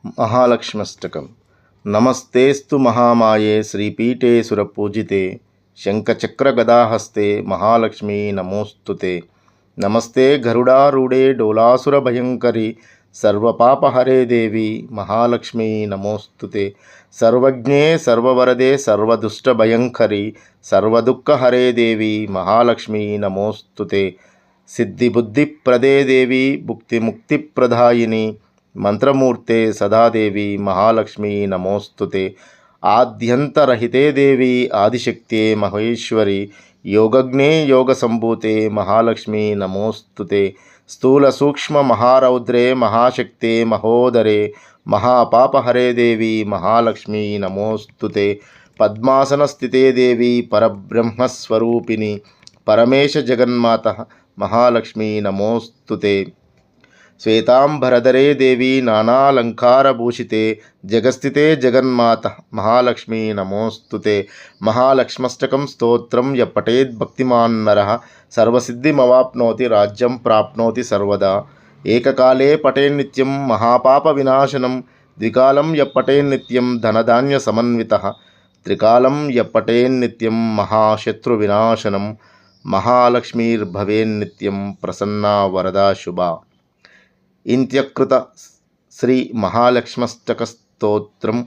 महालक्ष्म्यष्टकम्। नमस्तेस्तु महामाये श्रीपीठे सुरपूजिते शंखचक्रगदाहस्ते महालक्ष्मी नमोस्तुते। नमस्ते गरुडारूढे डोलासुरभयंकरी सर्वपापहरे देवी महालक्ष्मी नमोस्तुते। सर्वज्ञे सर्ववरदे सर्वदुष्टभयंकरी सर्वदुःखहरे देवी महालक्ष्मी नमोस्तुते। सिद्धिबुद्धिप्रदे देवी भुक्तिमुक्तिप्रदायिनी मंत्रमूर्ते सदादेवी महालक्ष्मी नमोस्तुते। आद्यंतरहिते देवी आदिशक्ते महेश्वरी योगज्ञे योगसंभूते महालक्ष्मी नमोस्तुते। स्थूल सूक्ष्म महारौद्रे महाशक्ते महोदरे महापापहरे देवी महालक्ष्मी नमोस्तुते। पद्मासनस्थिते देवी परब्रह्मस्वरूपिणी परमेश जगन्माता महालक्ष्मी नमोस्तुते। श्वेतांबरधरे देवी नानालंकारभूषिते जगस्थिते जगन्माता महालक्ष्मी नमोस्तुते। महालक्ष्म्यष्टकं स्तोत्रं यः पठेत् भक्तिमान् नरः सर्वसिद्धिमवाप्नोति राज्यं प्राप्नोति सर्वदा। एककाले पठेन्नित्यं महापापविनाशनं द्विकालं यः पठेन्नित्यं धनधान्यसमन्वितः त्रिकालं यः पठेन्नित्यं महाशत्रुविनाशनं महालक्ष्मीर्भवेन्नित्यं प्रसन्ना वरदा शुभा। इंत्यकृत श्री महालक्ष्म्यष्टक स्तोत्रम